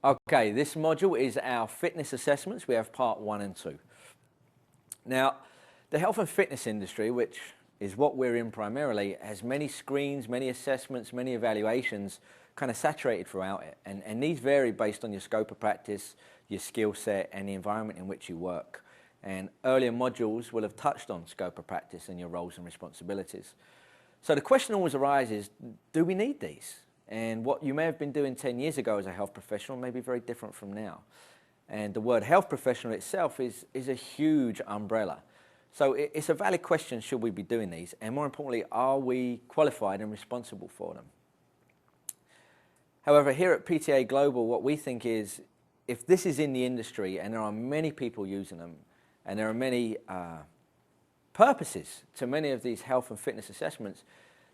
Okay, this module is our fitness assessments. We have part 1 and 2. Now, the health and fitness industry, which is what we're in primarily, has many screens, many assessments, many evaluations kind of saturated throughout it. And these vary based on your scope of practice, your skill set, and the environment in which you work. And earlier modules will have touched on scope of practice and your roles and responsibilities. So the question always arises, do we need these? And what you may have been doing 10 years ago as a health professional may be very different from now. And the word health professional itself is a huge umbrella. So it's a valid question, should we be doing these? And more importantly, are we qualified and responsible for them? However, here at PTA Global, what we think is, if this is in the industry and there are many people using them, and there are many purposes to many of these health and fitness assessments,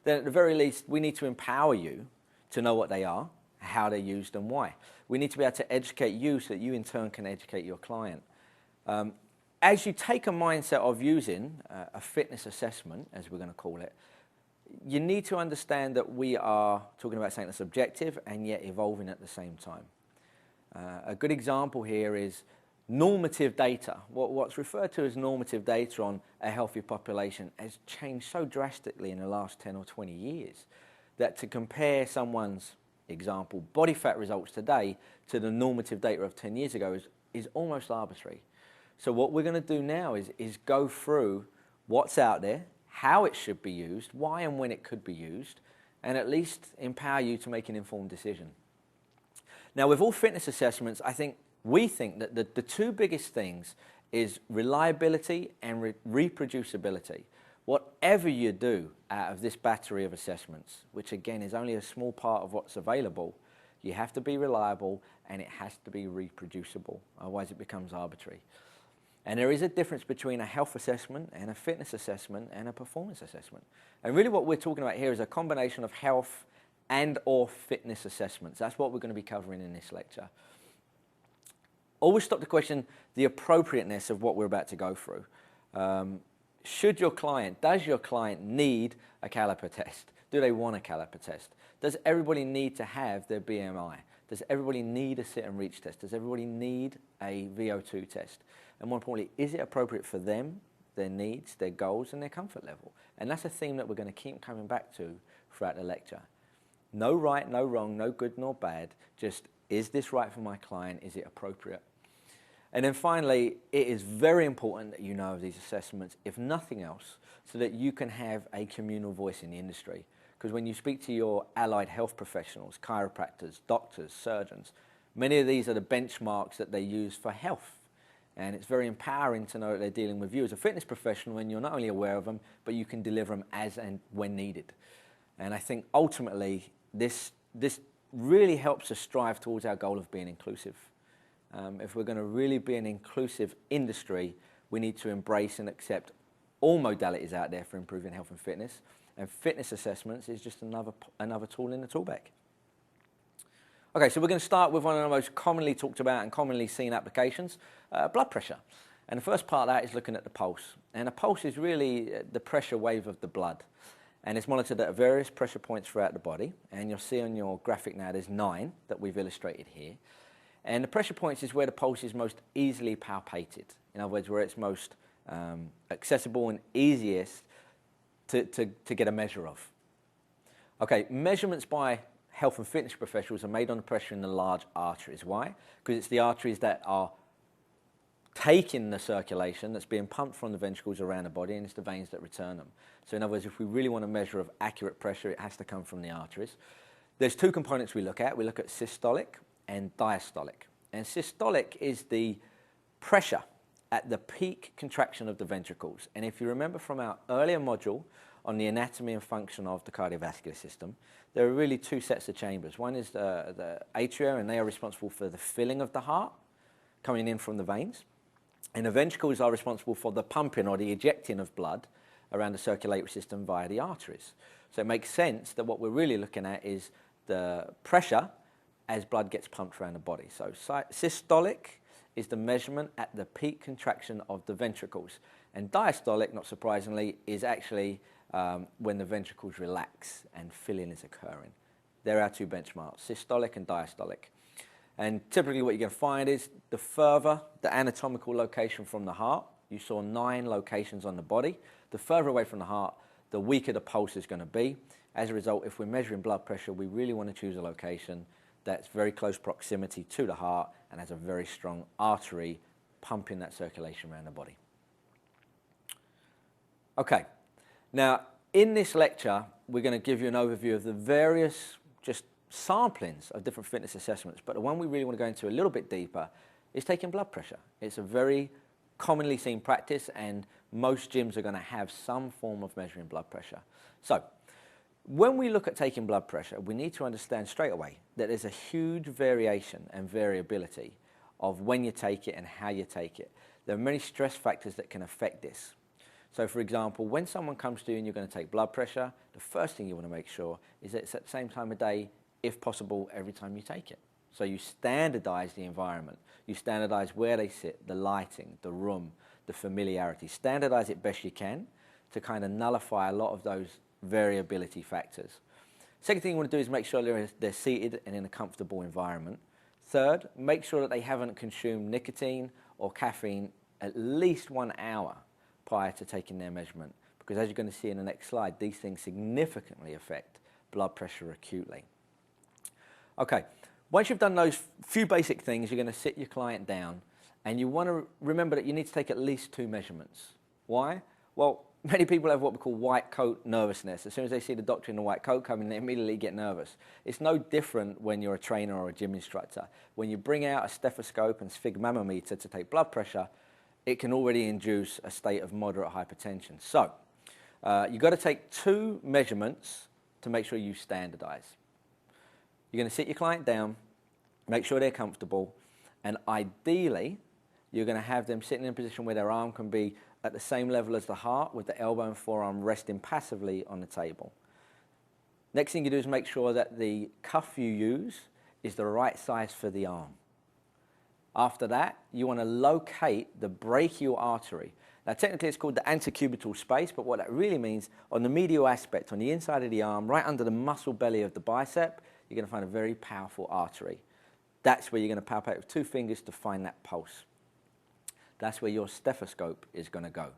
then at the very least, we need to empower you to know what they are, how they're used, and why. We need to be able to educate you so that you in turn can educate your client. As you take a mindset of using a fitness assessment, as we're going to call it, you need to understand that we are talking about something that's objective and yet evolving at the same time. A good example here is normative data. What's referred to as normative data on a healthy population has changed so drastically in the last 10 or 20 years that to compare someone's, example, body fat results today to the normative data of 10 years ago is almost arbitrary. So what we're going to do now is go through what's out there, how it should be used, why and when it could be used, and at least empower you to make an informed decision. Now, with all fitness assessments, we think that the two biggest things is reliability and reproducibility. Whatever you do out of this battery of assessments, which again is only a small part of what's available, you have to be reliable and it has to be reproducible, otherwise it becomes arbitrary. And there is a difference between a health assessment and a fitness assessment and a performance assessment. And really what we're talking about here is a combination of health and or fitness assessments. That's what we're going to be covering in this lecture. Always stop to question the appropriateness of what we're about to go through. Does your client need a caliper test? Do they want a caliper test? Does everybody need to have their BMI? Does everybody need a sit and reach test? Does everybody need a VO2 test? And more importantly, is it appropriate for them, their needs, their goals, and their comfort level? And that's a theme that we're going to keep coming back to throughout the lecture. No right, no wrong, no good nor bad, just is this right for my client? Is it appropriate? And then finally, it is very important that you know of these assessments, if nothing else, so that you can have a communal voice in the industry. Because when you speak to your allied health professionals, chiropractors, doctors, surgeons, many of these are the benchmarks that they use for health. And it's very empowering to know that they're dealing with you as a fitness professional when you're not only aware of them, but you can deliver them as and when needed. And I think ultimately, this really helps us strive towards our goal of being inclusive. If we're going to really be an inclusive industry, we need to embrace and accept all modalities out there for improving health and fitness. And fitness assessments is just another tool in the tool bag. Okay, so we're going to start with one of the most commonly talked about and commonly seen applications, blood pressure. And the first part of that is looking at the pulse. And a pulse is really the pressure wave of the blood. And it's monitored at various pressure points throughout the body. And you'll see on your graphic now there's 9 that we've illustrated here. And the pressure points is where the pulse is most easily palpated. In other words, where it's most accessible and easiest to get a measure of. Okay, measurements by health and fitness professionals are made on the pressure in the large arteries. Why? Because it's the arteries that are taking the circulation that's being pumped from the ventricles around the body, and it's the veins that return them. So in other words, if we really want a measure of accurate pressure, it has to come from the arteries. There's 2 components we look at. We look at systolic and diastolic. And systolic is the pressure at the peak contraction of the ventricles. And if you remember from our earlier module on the anatomy and function of the cardiovascular system, there are really 2 sets of chambers. One is the atria, and they are responsible for the filling of the heart coming in from the veins. And the ventricles are responsible for the pumping or the ejecting of blood around the circulatory system via the arteries. So it makes sense that what we're really looking at is the pressure as blood gets pumped around the body. So systolic is the measurement at the peak contraction of the ventricles. And diastolic, not surprisingly, is actually when the ventricles relax and filling is occurring. There are 2 benchmarks, systolic and diastolic. And typically what you're going to find is the further the anatomical location from the heart, you saw 9 locations on the body, the further away from the heart, the weaker the pulse is going to be. As a result, if we're measuring blood pressure, we really want to choose a location that's very close proximity to the heart and has a very strong artery pumping that circulation around the body. Okay, now in this lecture, we're going to give you an overview of the various just samplings of different fitness assessments, but the one we really want to go into a little bit deeper is taking blood pressure. It's a very commonly seen practice, and most gyms are going to have some form of measuring blood pressure. So when we look at taking blood pressure, we need to understand straight away that there's a huge variation and variability of when you take it and how you take it. There are many stress factors that can affect this. So for example, when someone comes to you and you're going to take blood pressure, the first thing you want to make sure is that it's at the same time of day, if possible, every time you take it. So you standardize the environment. You standardize where they sit, the lighting, the room, the familiarity. Standardize it best you can to kind of nullify a lot of those variability factors. Second thing you want to do is make sure they're seated and in a comfortable environment. Third, make sure that they haven't consumed nicotine or caffeine at least 1 hour prior to taking their measurement, because as you're going to see in the next slide, these things significantly affect blood pressure acutely. Okay, once you've done those few basic things, you're going to sit your client down and you want to remember that you need to take at least 2 measurements. Why? Well, many people have what we call white coat nervousness. As soon as they see the doctor in the white coat coming, they immediately get nervous. It's no different when you're a trainer or a gym instructor. When you bring out a stethoscope and sphygmomanometer to take blood pressure, it can already induce a state of moderate hypertension. So you've got to take 2 measurements to make sure you standardize. You're going to sit your client down, make sure they're comfortable, and ideally, you're going to have them sitting in a position where their arm can be at the same level as the heart, with the elbow and forearm resting passively on the table. Next thing you do is make sure that the cuff you use is the right size for the arm. After that, you want to locate the brachial artery. Now, technically, it's called the antecubital space, but what that really means, on the medial aspect, on the inside of the arm, right under the muscle belly of the bicep, you're going to find a very powerful artery. That's where you're going to palpate with 2 fingers to find that pulse. That's where your stethoscope is going to go.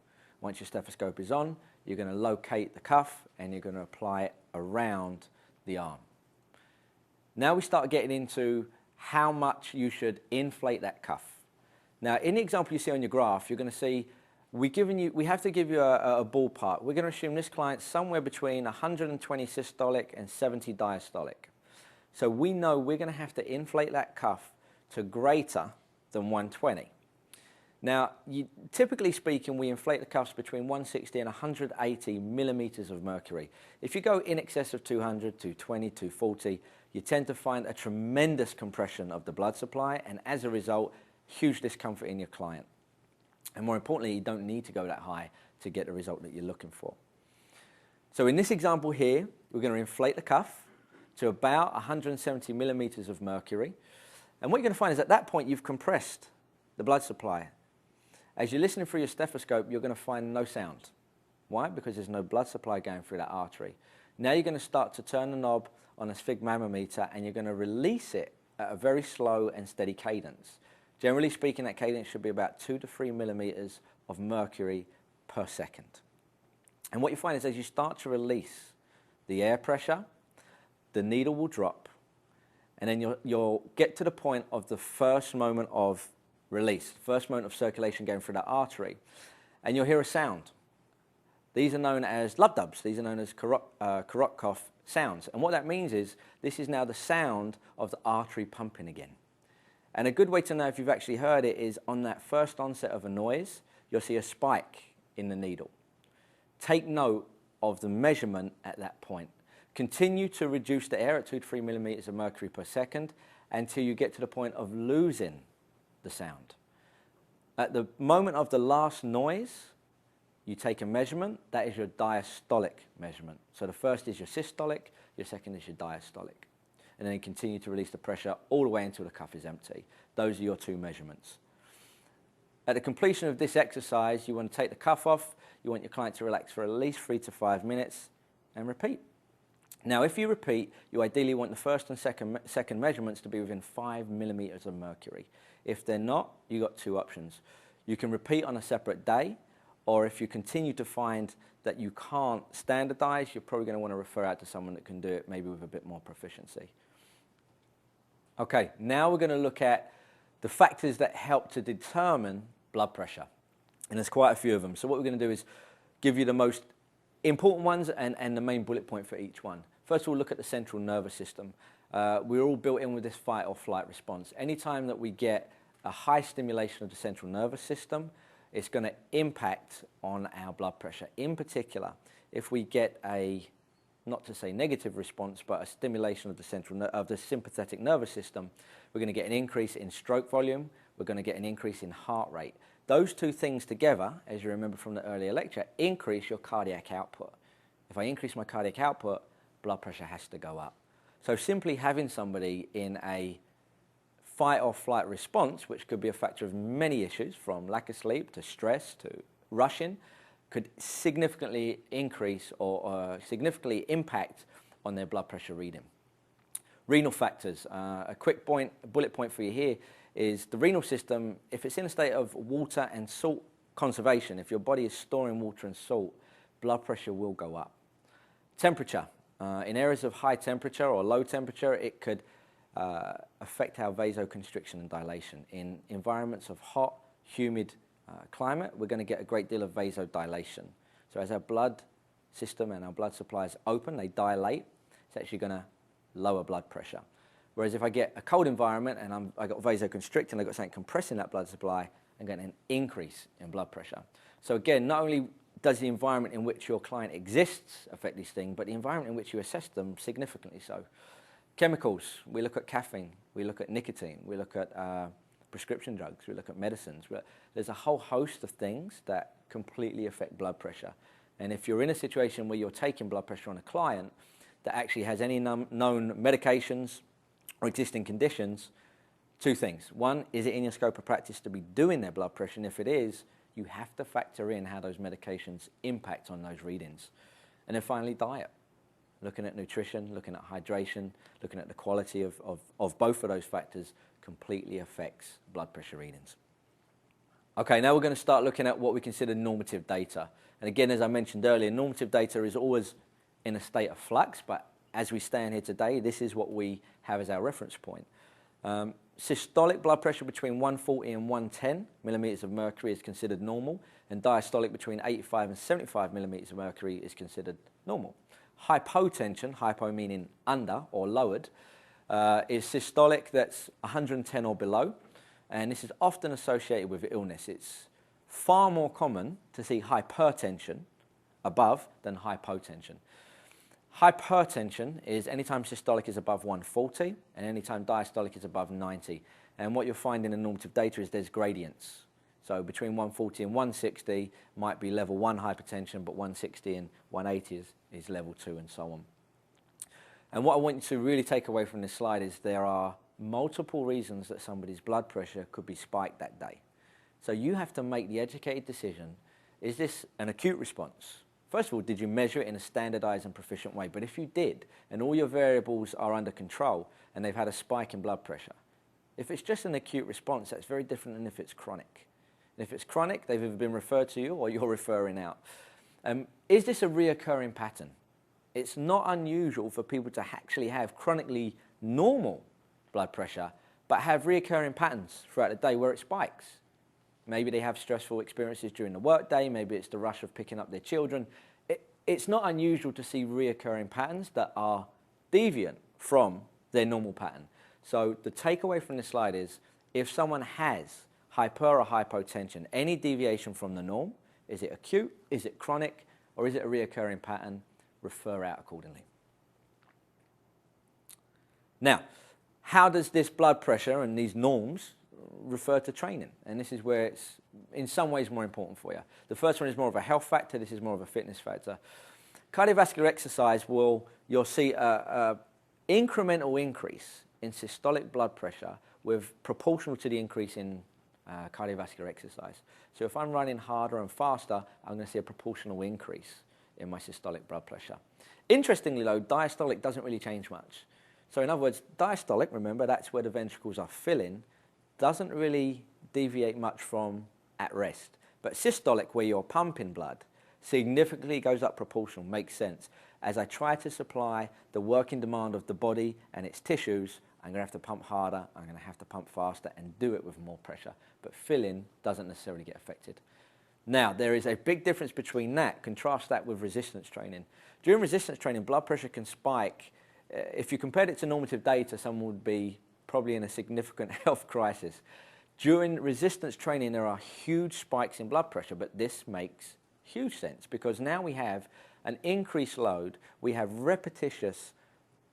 Once your stethoscope is on, you're going to locate the cuff and you're going to apply it around the arm. Now we start getting into how much you should inflate that cuff. Now, in the example you see on your graph, you're going to see we have to give you a ballpark. We're going to assume this client's somewhere between 120 systolic and 70 diastolic. So we know we're going to have to inflate that cuff to greater than 120. Now, typically speaking, we inflate the cuffs between 160 and 180 millimeters of mercury. If you go in excess of 200, 220, 240, you tend to find a tremendous compression of the blood supply, and as a result, huge discomfort in your client. And more importantly, you don't need to go that high to get the result that you're looking for. So in this example here, we're going to inflate the cuff to about 170 millimeters of mercury. And what you're going to find is at that point, you've compressed the blood supply. As you're listening through your stethoscope, you're going to find no sound. Why? Because there's no blood supply going through that artery. Now you're going to start to turn the knob on a sphygmomanometer and you're going to release it at a very slow and steady cadence. Generally speaking, that cadence should be about 2 to 3 millimeters of mercury per second. And what you find is as you start to release the air pressure, the needle will drop, and then you'll get to the point of the first moment of release, first moment of circulation going through that artery, and you'll hear a sound. These are known as lub dubs. These are known as Korotkoff sounds. And what that means is this is now the sound of the artery pumping again. And a good way to know if you've actually heard it is on that first onset of a noise, you'll see a spike in the needle. Take note of the measurement at that point. Continue to reduce the air at 2 to 3 millimeters of mercury per second until you get to the point of losing the sound. At the moment of the last noise, you take a measurement. That is your diastolic measurement. So the first is your systolic, your second is your diastolic. And then you continue to release the pressure all the way until the cuff is empty. Those are your 2 measurements. At the completion of this exercise, you want to take the cuff off. You want your client to relax for at least 3 to 5 minutes and repeat. Now, if you repeat, you ideally want the first and second measurements to be within 5 millimeters of mercury. If they're not, you've got two options. You can repeat on a separate day, or if you continue to find that you can't standardize, you're probably going to want to refer out to someone that can do it maybe with a bit more proficiency. Okay, now we're going to look at the factors that help to determine blood pressure. And there's quite a few of them. So what we're going to do is give you the most important ones and the main bullet point for each one. First of all, look at the central nervous system. We're all built in with this fight or flight response. Anytime that we get a high stimulation of the central nervous system, it's going to impact on our blood pressure. In particular, if we get a, not to say negative response, but a stimulation of the sympathetic nervous system, we're going to get an increase in stroke volume, we're going to get an increase in heart rate. Those two things together, as you remember from the earlier lecture, increase your cardiac output. If I increase my cardiac output, blood pressure has to go up. So simply having somebody in a fight or flight response, which could be a factor of many issues, from lack of sleep to stress to rushing, could significantly increase or significantly impact on their blood pressure reading. Renal factors. A quick bullet point for you here is the renal system, if it's in a state of water and salt conservation, if your body is storing water and salt, blood pressure will go up. Temperature. In areas of high temperature or low temperature, it could affect our vasoconstriction and dilation. In environments of hot, humid climate, we're going to get a great deal of vasodilation. So as our blood system and our blood supply is open, they dilate, it's actually going to lower blood pressure. Whereas if I get a cold environment and I got vasoconstricting, I've got something compressing that blood supply, I'm getting an increase in blood pressure. So again, not only does the environment in which your client exists affect these things, but the environment in which you assess them significantly so. Chemicals, we look at caffeine, we look at nicotine, we look at prescription drugs, we look at medicines. There's a whole host of things that completely affect blood pressure. And if you're in a situation where you're taking blood pressure on a client that actually has any known medications or existing conditions, two things. One, is it in your scope of practice to be doing their blood pressure? And if it is, you have to factor in how those medications impact on those readings. And then finally, diet. Looking at nutrition, looking at hydration, looking at the quality of both of those factors completely affects blood pressure readings. Okay, now we're going to start looking at what we consider normative data. And again, as I mentioned earlier, normative data is always in a state of flux, but as we stand here today, this is what we have as our reference point. Systolic blood pressure between 140 and 110 millimeters of mercury is considered normal, and diastolic between 85 and 75 millimeters of mercury is considered normal. Hypotension, hypo meaning under or lowered, is systolic that's 110 or below, and this is often associated with illness. It's far more common to see hypertension above than hypotension. Hypertension is anytime systolic is above 140 and anytime diastolic is above 90. And what you'll find in the normative data is there's gradients. So between 140 and 160 might be level 1 hypertension, but 160 and 180 is level 2 and so on. And what I want you to really take away from this slide is there are multiple reasons that somebody's blood pressure could be spiked that day. So you have to make the educated decision, is this an acute response? First of all, did you measure it in a standardized and proficient way? But if you did, and all your variables are under control, and they've had a spike in blood pressure, if it's just an acute response, that's very different than if it's chronic. And if it's chronic, they've either been referred to you or you're referring out. Is this a reoccurring pattern? It's not unusual for people to actually have chronically normal blood pressure, but have reoccurring patterns throughout the day where it spikes. Maybe they have stressful experiences during the workday, maybe it's the rush of picking up their children. It's not unusual to see reoccurring patterns that are deviant from their normal pattern. So the takeaway from this slide is, if someone has hyper or hypotension, any deviation from the norm, is it acute, is it chronic, or is it a reoccurring pattern, refer out accordingly. Now, how does this blood pressure and these norms refer to training? And this is where it's in some ways more important for you. The first one is more of a health factor, this is more of a fitness factor. Cardiovascular exercise you'll see a incremental increase in systolic blood pressure with proportional to the increase in cardiovascular exercise. So if I'm running harder and faster, I'm going to see a proportional increase in my systolic blood pressure. Interestingly though, diastolic doesn't really change much. So in other words, diastolic, remember, that's where the ventricles are filling, doesn't really deviate much from at rest. But systolic, where you're pumping blood, significantly goes up proportional, makes sense. As I try to supply the working demand of the body and its tissues, I'm going to have to pump harder, I'm going to have to pump faster and do it with more pressure. But filling doesn't necessarily get affected. Now, there is a big difference between that. Contrast that with resistance training. During resistance training, blood pressure can spike. If you compared it to normative data, someone would be probably in a significant health crisis. During resistance training, there are huge spikes in blood pressure, but this makes huge sense because now we have an increased load, we have repetitious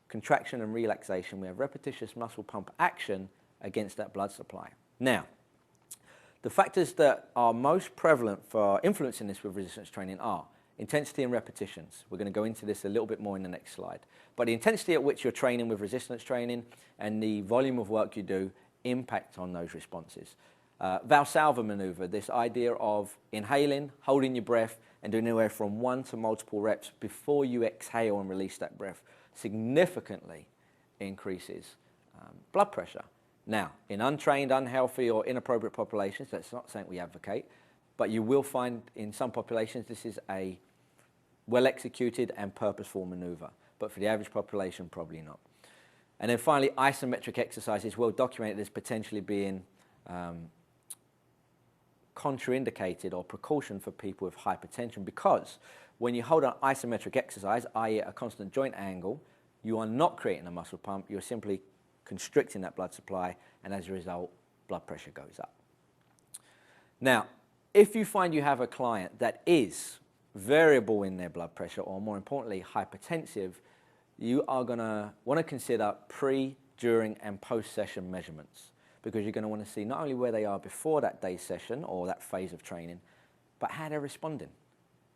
contraction and relaxation, we have repetitious muscle pump action against that blood supply. Now, the factors that are most prevalent for influencing this with resistance training are intensity and repetitions. We're going to go into this a little bit more in the next slide. But the intensity at which you're training with resistance training and the volume of work you do impact on those responses. Valsalva maneuver, this idea of inhaling, holding your breath, and doing anywhere from 1 to multiple reps before you exhale and release that breath, significantly increases blood pressure. Now, in untrained, unhealthy, or inappropriate populations, that's not something we advocate, but you will find in some populations this is a well-executed and purposeful maneuver. But for the average population, probably not. And then finally, isometric exercise is well documented as potentially being contraindicated or precaution for people with hypertension because when you hold an isometric exercise, i.e. a constant joint angle, you are not creating a muscle pump, you're simply constricting that blood supply, and as a result, blood pressure goes up. Now, if you find you have a client that is variable in their blood pressure, or more importantly, hypertensive, you are going to want to consider pre, during, and post-session measurements because you're going to want to see not only where they are before that day's session or that phase of training, but how they're responding.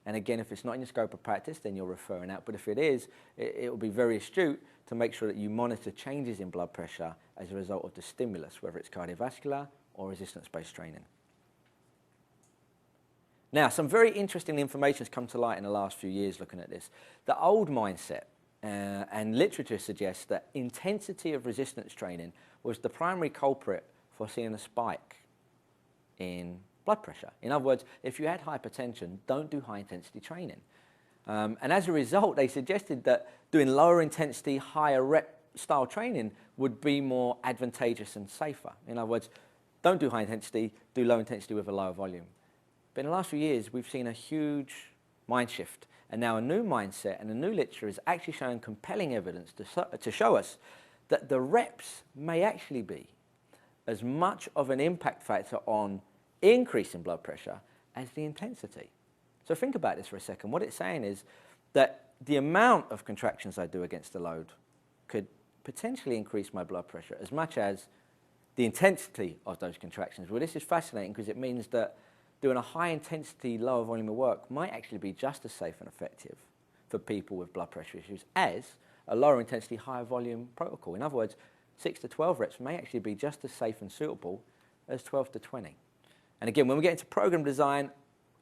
And again, if it's not in your scope of practice, then you're referring out. But if it is, it will be very astute to make sure that you monitor changes in blood pressure as a result of the stimulus, whether it's cardiovascular or resistance-based training. Now, some very interesting information has come to light in the last few years looking at this. The old mindset and literature suggests that intensity of resistance training was the primary culprit for seeing a spike in blood pressure. In other words, if you had hypertension, don't do high-intensity training. And as a result, they suggested that doing lower intensity, higher rep style training would be more advantageous and safer. In other words, don't do high intensity, do low intensity with a lower volume. But in the last few years, we've seen a huge mind shift. And now a new mindset and a new literature is actually showing compelling evidence to show us that the reps may actually be as much of an impact factor on increasing blood pressure as the intensity. So think about this for a second. What it's saying is that the amount of contractions I do against the load could potentially increase my blood pressure as much as the intensity of those contractions. Well, this is fascinating because it means that doing a high intensity, lower volume of work might actually be just as safe and effective for people with blood pressure issues as a lower intensity, higher volume protocol. In other words, 6 to 12 reps may actually be just as safe and suitable as 12 to 20. And again, when we get into program design,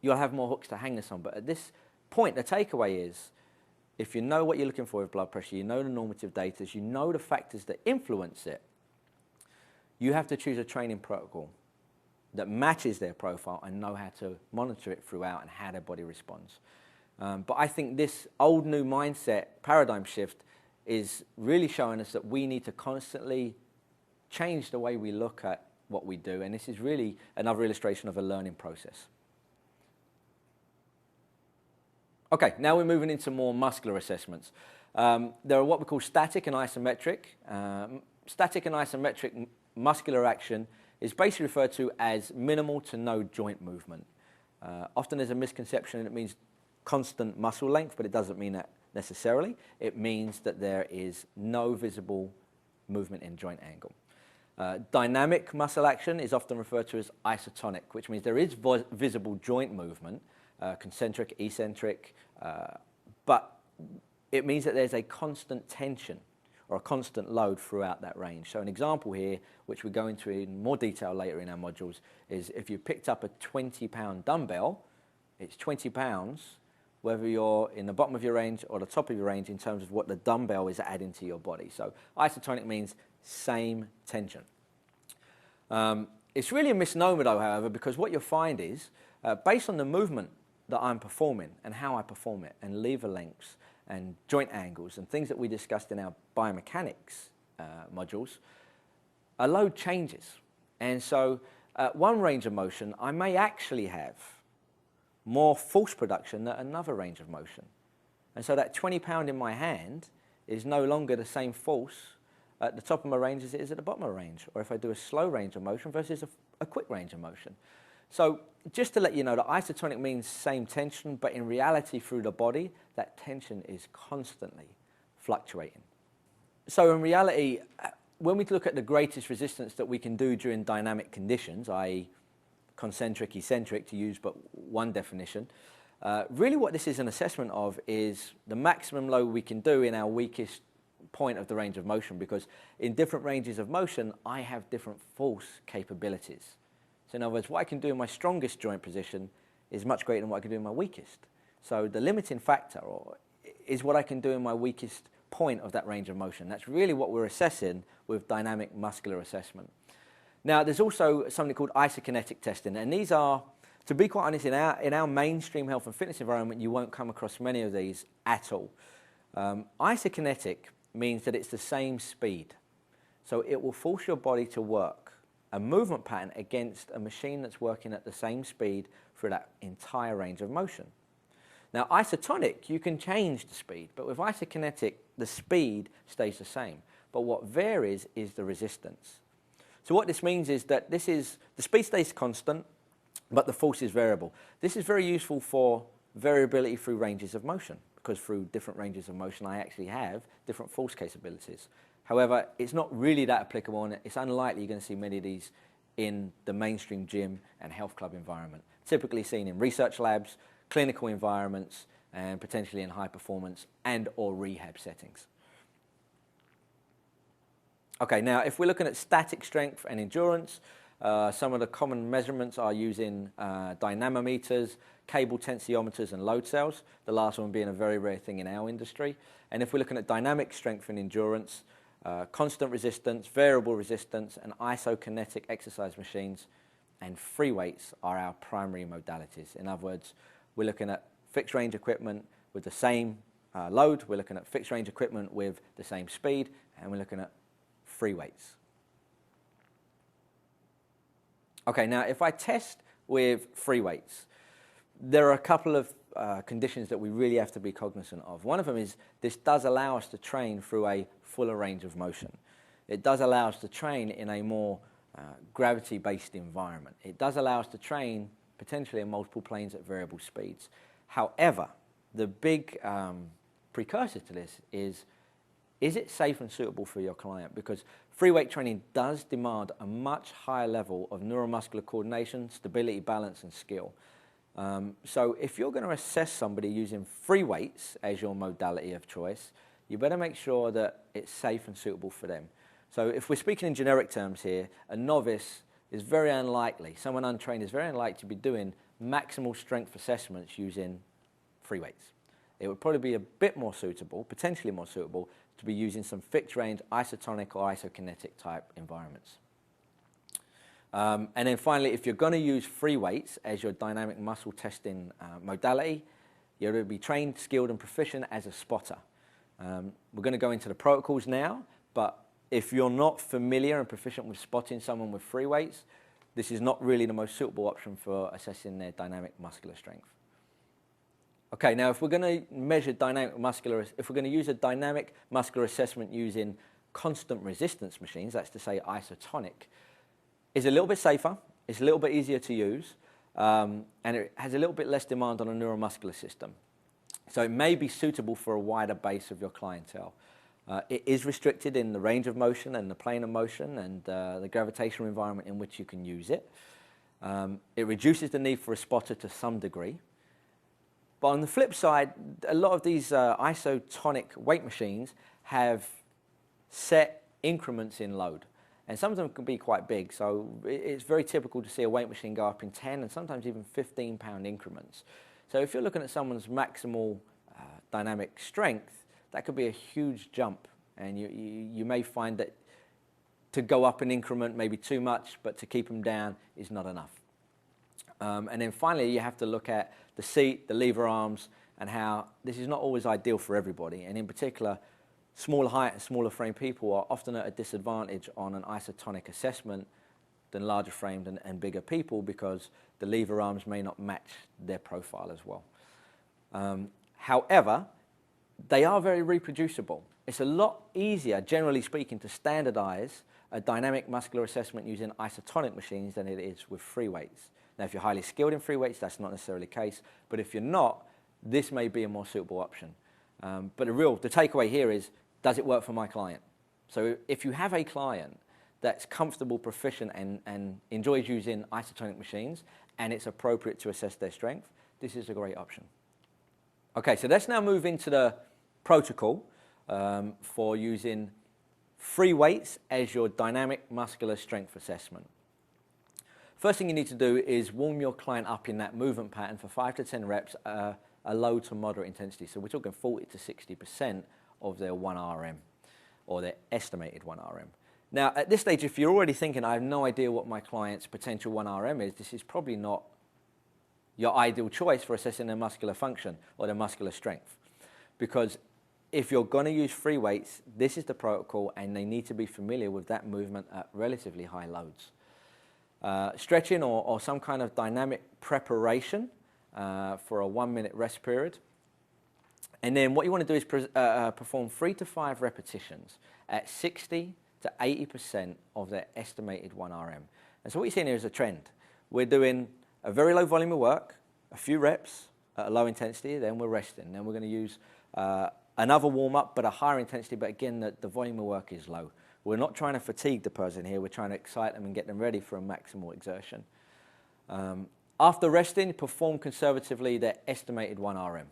you'll have more hooks to hang this on. But at this point, the takeaway is, if you know what you're looking for with blood pressure, you know the normative data, you know the factors that influence it, you have to choose a training protocol that matches their profile and know how to monitor it throughout and how their body responds. But I think this old new mindset paradigm shift is really showing us that we need to constantly change the way we look at what we do, and this is really another illustration of a learning process. Okay, now we're moving into more muscular assessments. There are what we call static and isometric. Static and isometric muscular action is basically referred to as minimal to no joint movement. Often there's a misconception and it means constant muscle length, but it doesn't mean that necessarily. It means that there is no visible movement in joint angle. Dynamic muscle action is often referred to as isotonic, which means there is visible joint movement, concentric, eccentric, but it means that there's a constant tension or a constant load throughout that range. So an example here, which we go into in more detail later in our modules, is if you picked up a 20-pound dumbbell, it's 20 pounds whether you're in the bottom of your range or the top of your range in terms of what the dumbbell is adding to your body. So isotonic means same tension. It's really a misnomer though, however, because what you'll find is, based on the movement that I'm performing and how I perform it, and lever lengths and joint angles and things that we discussed in our biomechanics modules, a load changes. And so at one range of motion, I may actually have more force production than another range of motion. And so that 20 pound in my hand is no longer the same force at the top of my range as it is at the bottom of my range, or if I do a slow range of motion versus a quick range of motion. So just to let you know that isotonic means same tension, but in reality through the body, that tension is constantly fluctuating. So in reality, when we look at the greatest resistance that we can do during dynamic conditions, i.e. concentric, eccentric, to use but one definition, really what this is an assessment of is the maximum load we can do in our weakest point of the range of motion, because in different ranges of motion, I have different force capabilities. So in other words, what I can do in my strongest joint position is much greater than what I can do in my weakest. So the limiting factor is what I can do in my weakest point of that range of motion. That's really what we're assessing with dynamic muscular assessment. Now, there's also something called isokinetic testing, and these are, to be quite honest, in our mainstream health and fitness environment, you won't come across many of these at all. Isokinetic means that it's the same speed. So it will force your body to work a movement pattern against a machine that's working at the same speed for that entire range of motion. Now, isotonic, you can change the speed, but with isokinetic, the speed stays the same. But what varies is the resistance. So what this means is that the speed stays constant, but the force is variable. This is very useful for variability through ranges of motion, because through different ranges of motion, I actually have different force capabilities. However, it's not really that applicable, and it's unlikely you're going to see many of these in the mainstream gym and health club environment. Typically seen in research labs, clinical environments, and potentially in high performance and or rehab settings. Okay, now if we're looking at static strength and endurance, some of the common measurements are using dynamometers, cable tensiometers and load cells, the last one being a very rare thing in our industry. And if we're looking at dynamic strength and endurance, constant resistance, variable resistance, and isokinetic exercise machines and free weights are our primary modalities. In other words, we're looking at fixed range equipment with the same load, we're looking at fixed range equipment with the same speed, and we're looking at free weights. Okay, now if I test with free weights, there are a couple of conditions that we really have to be cognizant of. One of them is this does allow us to train through a fuller range of motion. It does allow us to train in a more gravity-based environment. It does allow us to train potentially in multiple planes at variable speeds. However, the big precursor to this is it safe and suitable for your client? Because free weight training does demand a much higher level of neuromuscular coordination, stability, balance, and skill. So if you're going to assess somebody using free weights as your modality of choice, you better make sure that it's safe and suitable for them. So if we're speaking in generic terms here, a novice is very unlikely, someone untrained is very unlikely to be doing maximal strength assessments using free weights. It would probably be a bit more suitable, potentially more suitable, to be using some fixed range isotonic or isokinetic type environments. And then finally, if you're going to use free weights as your dynamic muscle testing modality, you're going to be trained, skilled, and proficient as a spotter. We're going to go into the protocols now, but if you're not familiar and proficient with spotting someone with free weights, this is not really the most suitable option for assessing their dynamic muscular strength. Okay, now if we're going to measure if we're going to use a dynamic muscular assessment using constant resistance machines, that's to say isotonic, it's a little bit safer, it's a little bit easier to use, and it has a little bit less demand on a neuromuscular system. So it may be suitable for a wider base of your clientele. It is restricted in the range of motion and the plane of motion and the gravitational environment in which you can use it. It reduces the need for a spotter to some degree. But on the flip side, a lot of these isotonic weight machines have set increments in load. And some of them can be quite big, so it's very typical to see a weight machine go up in 10 and sometimes even 15-pound increments. So if you're looking at someone's maximal dynamic strength, that could be a huge jump, and you may find that to go up an increment may be too much, but to keep them down is not enough. And then finally, you have to look at the seat, the lever arms, and how this is not always ideal for everybody. And in particular, smaller height and smaller frame people are often at a disadvantage on an isotonic assessment than larger framed and bigger people, because the lever arms may not match their profile as well. However, they are very reproducible. It's a lot easier, generally speaking, to standardize a dynamic muscular assessment using isotonic machines than it is with free weights. Now, if you're highly skilled in free weights, that's not necessarily the case, but if you're not, this may be a more suitable option. But the takeaway here is, does it work for my client? So if you have a client that's comfortable, proficient, and enjoys using isotonic machines, and it's appropriate to assess their strength, this is a great option. Okay, so let's now move into the protocol for using free weights as your dynamic muscular strength assessment. First thing you need to do is warm your client up in that movement pattern for 5 to 10 reps, a low to moderate intensity. So we're talking 40 to 60% of their 1 RM, or their estimated 1 RM. Now, at this stage, if you're already thinking, I have no idea what my client's potential 1 RM is, this is probably not your ideal choice for assessing their muscular function or their muscular strength. Because if you're going to use free weights, this is the protocol, and they need to be familiar with that movement at relatively high loads. Stretching or some kind of dynamic preparation for a 1-minute rest period. And then what you want to do is perform 3 to 5 repetitions at 60 to 80% of their estimated 1 RM. And so what you're seeing here is a trend. We're doing a very low volume of work, a few reps at a low intensity, then we're resting. Then we're going to use another warm-up, but a higher intensity, but again, the volume of work is low. We're not trying to fatigue the person here, we're trying to excite them and get them ready for a maximal exertion. After resting, perform conservatively their estimated 1 RM.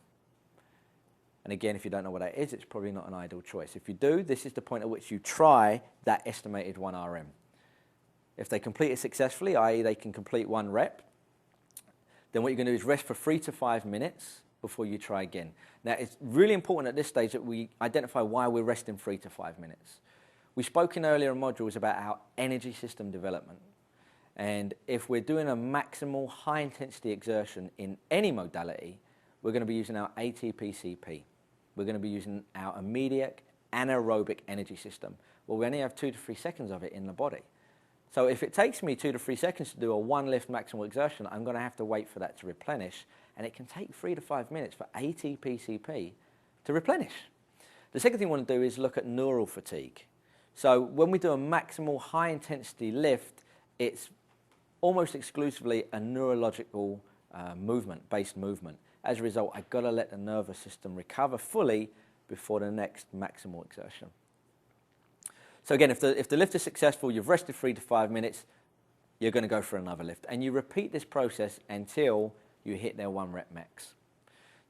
And again, if you don't know what that is, it's probably not an ideal choice. If you do, this is the point at which you try that estimated 1 RM. If they complete it successfully, i.e. they can complete 1 rep, then what you're going to do is rest for 3 to 5 minutes before you try again. Now, it's really important at this stage that we identify why we're resting 3 to 5 minutes. We spoke in earlier modules about our energy system development. And if we're doing a maximal high-intensity exertion in any modality, we're going to be using our ATP-CP. We're going to be using our immediate anaerobic energy system. Well, we only have 2 to 3 seconds of it in the body. So if it takes me 2 to 3 seconds to do a 1 lift maximal exertion, I'm going to have to wait for that to replenish, and it can take 3 to 5 minutes for ATP-CP to replenish. The second thing we want to do is look at neural fatigue. So when we do a maximal high-intensity lift, it's almost exclusively a neurological based movement. As a result, I've got to let the nervous system recover fully before the next maximal exertion. So again, if the lift is successful, you've rested 3 to 5 minutes, you're going to go for another lift. And you repeat this process until you hit their 1 rep max.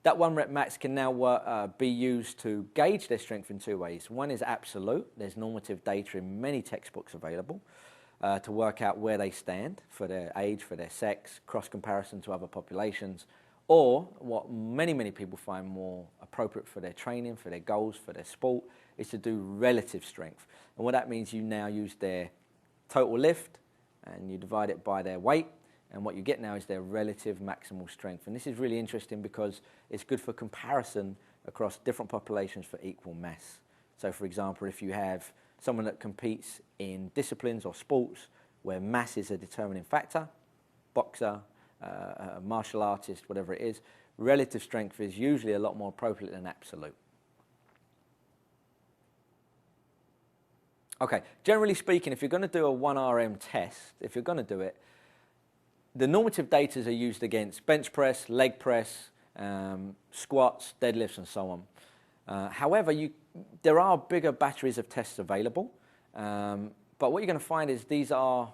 That 1 rep max can now be used to gauge their strength in 2 ways. One is absolute. There's normative data in many textbooks available to work out where they stand for their age, for their sex, cross-comparison to other populations, or what many people find more appropriate for their training, for their goals, for their sport, is to do relative strength. And what that means, you now use their total lift and you divide it by their weight, and what you get now is their relative maximal strength. And this is really interesting because it's good for comparison across different populations for equal mass. So for example, if you have someone that competes in disciplines or sports where mass is a determining factor, boxer, martial artist, whatever it is, relative strength is usually a lot more appropriate than absolute. Okay, generally speaking, if you're going to do a 1 RM test, if you're going to do it, the normative data are used against bench press, leg press, squats, deadlifts, and so on. However, there are bigger batteries of tests available, but what you're going to find is these are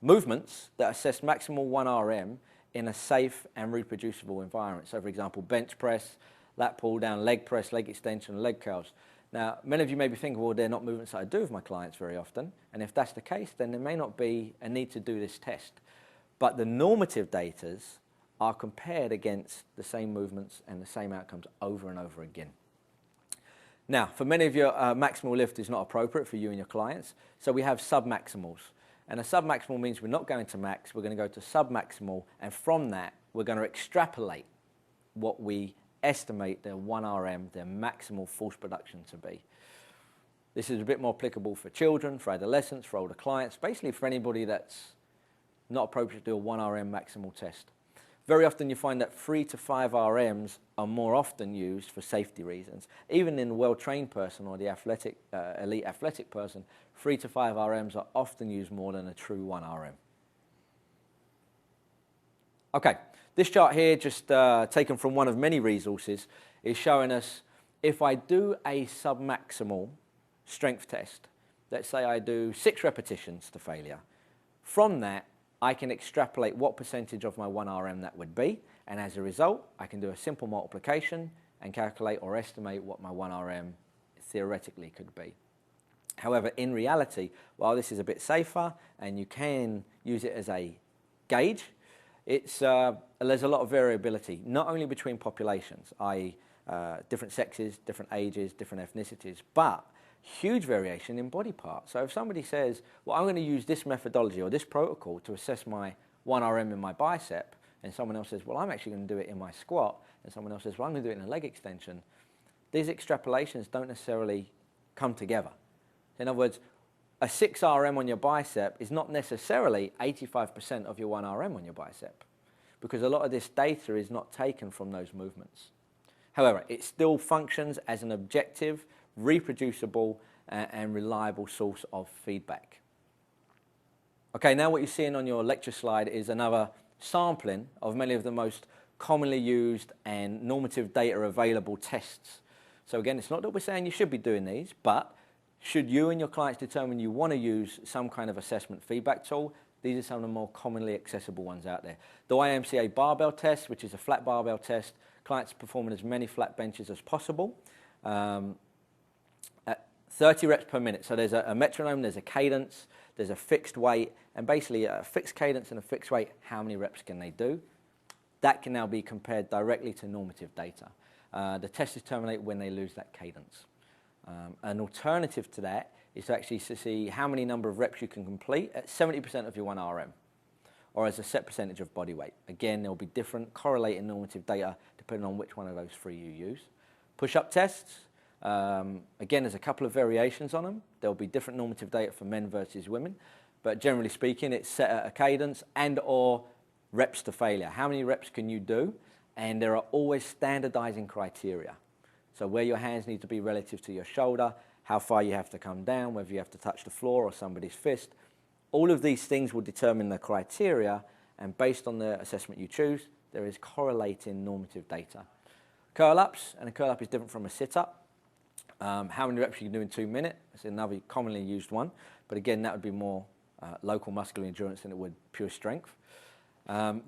movements that assess maximal 1 RM in a safe and reproducible environment. So for example, bench press, lat pull down, leg press, leg extension, leg curls. Now, many of you may be thinking, well, they're not movements that I do with my clients very often, and if that's the case, then there may not be a need to do this test. But the normative data are compared against the same movements and the same outcomes over and over again. Now, for many of you, maximal lift is not appropriate for you and your clients, so we have submaximals. And a submaximal means we're not going to max, we're going to go to submaximal, and from that, we're going to extrapolate what we estimate their 1RM, their maximal force production to be. This is a bit more applicable for children, for adolescents, for older clients, basically for anybody that's not appropriate to do a 1RM maximal test. Very often you find that 3 to 5 RMs are more often used for safety reasons. Even in a well-trained person or the elite athletic person, 3 to 5 RMs are often used more than a true 1 RM. Okay, this chart here, just taken from one of many resources, is showing us if I do a submaximal strength test, let's say I do 6 repetitions to failure, from that I can extrapolate what percentage of my 1RM that would be, and as a result, I can do a simple multiplication and calculate or estimate what my 1RM theoretically could be. However, in reality, while this is a bit safer and you can use it as a gauge, there's a lot of variability, not only between populations, i.e. Different sexes, different ages, different ethnicities, but huge variation in body parts. So if somebody says, well, I'm going to use this methodology or this protocol to assess my 1RM in my bicep, and someone else says, well, I'm actually going to do it in my squat, and someone else says, well, I'm going to do it in a leg extension, these extrapolations don't necessarily come together. In other words, a 6 RM on your bicep is not necessarily 85% of your 1 RM on your bicep, because a lot of this data is not taken from those movements. However, it still functions as an objective, reproducible and reliable source of feedback. Okay, now what you're seeing on your lecture slide is another sampling of many of the most commonly used and normative data available tests. So again, it's not that we're saying you should be doing these, but should you and your clients determine you want to use some kind of assessment feedback tool, these are some of the more commonly accessible ones out there. The YMCA barbell test, which is a flat barbell test, clients performing as many flat benches as possible. 30 reps per minute. So there's a metronome, there's a cadence, there's a fixed weight, and basically a fixed cadence and a fixed weight, how many reps can they do? That can now be compared directly to normative data. The test is terminated when they lose that cadence. An alternative to that is to actually see how many number of reps you can complete at 70% of your 1 RM, or as a set percentage of body weight. Again, there will be different correlating normative data depending on which one of those 3 you use. Push-up tests. Again, there's a couple of variations on them. There'll be different normative data for men versus women, but generally speaking, it's set at a cadence and or reps to failure. How many reps can you do? And there are always standardizing criteria. So where your hands need to be relative to your shoulder, how far you have to come down, whether you have to touch the floor or somebody's fist. All of these things will determine the criteria, and based on the assessment you choose, there is correlating normative data. Curl-ups, and a curl-up is different from a sit-up. How many reps you can do in 2 minutes? That's another commonly used one, but again, that would be more local muscular endurance than it would pure strength.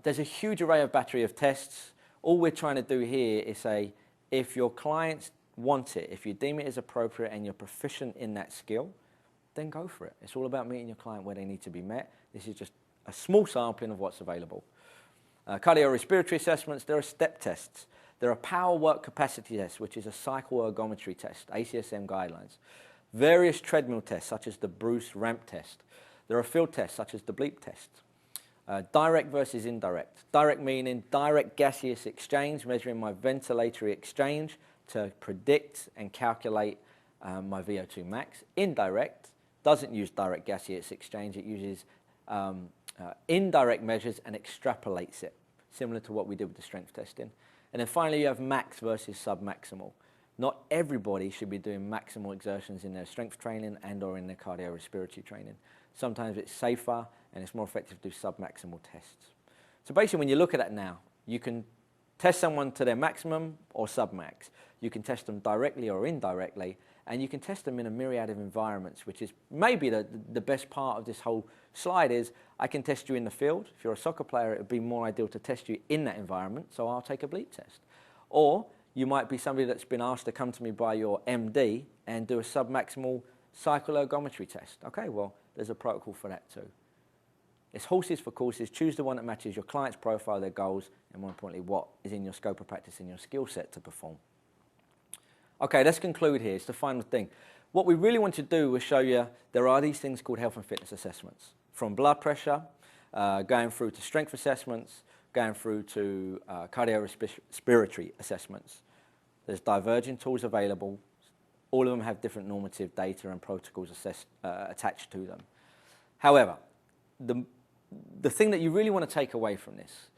There's a huge array of battery of tests. All we're trying to do here is say, if your clients want it, if you deem it as appropriate and you're proficient in that skill, then go for it. It's all about meeting your client where they need to be met. This is just a small sampling of what's available. Cardiorespiratory assessments, there are step tests. There are power work capacity tests, which is a cycle ergometry test, ACSM guidelines. Various treadmill tests, such as the Bruce ramp test. There are field tests, such as the bleep test. Direct versus indirect. Direct meaning direct gaseous exchange, measuring my ventilatory exchange to predict and calculate my VO2 max. Indirect doesn't use direct gaseous exchange. It uses indirect measures and extrapolates it, similar to what we did with the strength testing. And then finally, you have max versus submaximal. Not everybody should be doing maximal exertions in their strength training and or in their cardiorespiratory training. Sometimes it's safer and it's more effective to do submaximal tests. So basically, when you look at that now, you can test someone to their maximum or submax. You can test them directly or indirectly, and you can test them in a myriad of environments, which is maybe the best part of this whole slide is I can test you in the field. If you're a soccer player, it would be more ideal to test you in that environment, so I'll take a bleep test. Or you might be somebody that's been asked to come to me by your MD and do a submaximal cycle ergometry test. Okay, well, there's a protocol for that too. It's horses for courses. Choose the one that matches your client's profile, their goals, and more importantly, what is in your scope of practice and your skill set to perform. Okay, let's conclude here. It's the final thing. What we really want to do is show you there are these things called health and fitness assessments. From blood pressure, going through to strength assessments, going through to cardiorespiratory assessments. There's diverging tools available. All of them have different normative data and protocols attached to them. However, the thing that you really want to take away from this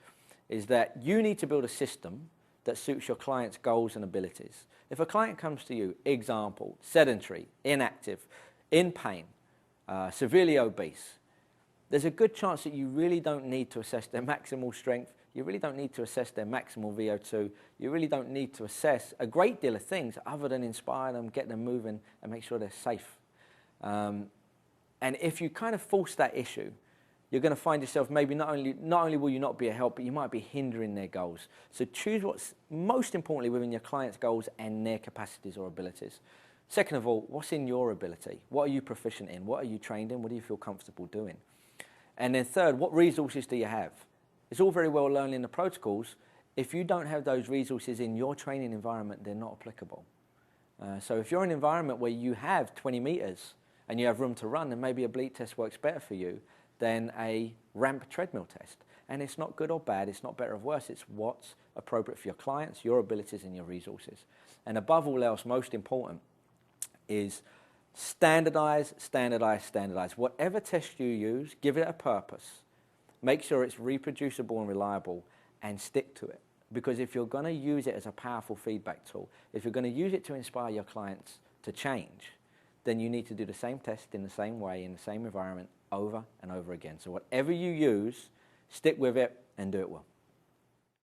is that you need to build a system that suits your client's goals and abilities. If a client comes to you, example, sedentary, inactive, in pain, severely obese, there's a good chance that you really don't need to assess their maximal strength, you really don't need to assess their maximal VO2, you really don't need to assess a great deal of things other than inspire them, get them moving, and make sure they're safe. And if you kind of force that issue, you're going to find yourself maybe not only will you not be a help, but you might be hindering their goals. So choose what's most importantly within your client's goals and their capacities or abilities. Second of all, what's in your ability? What are you proficient in? What are you trained in? What do you feel comfortable doing? And then third, what resources do you have? It's all very well learning the protocols. If you don't have those resources in your training environment, they're not applicable. So if you're in an environment where you have 20 meters and you have room to run, then maybe a bleep test works better for you than a ramp treadmill test. And it's not good or bad, it's not better or worse, it's what's appropriate for your clients, your abilities and your resources. And above all else, most important is standardize, standardize, standardize. Whatever test you use, give it a purpose. Make sure it's reproducible and reliable and stick to it. Because if you're going to use it as a powerful feedback tool, if you're going to use it to inspire your clients to change, then you need to do the same test in the same way, in the same environment, over and over again. So whatever you use, stick with it and do it well.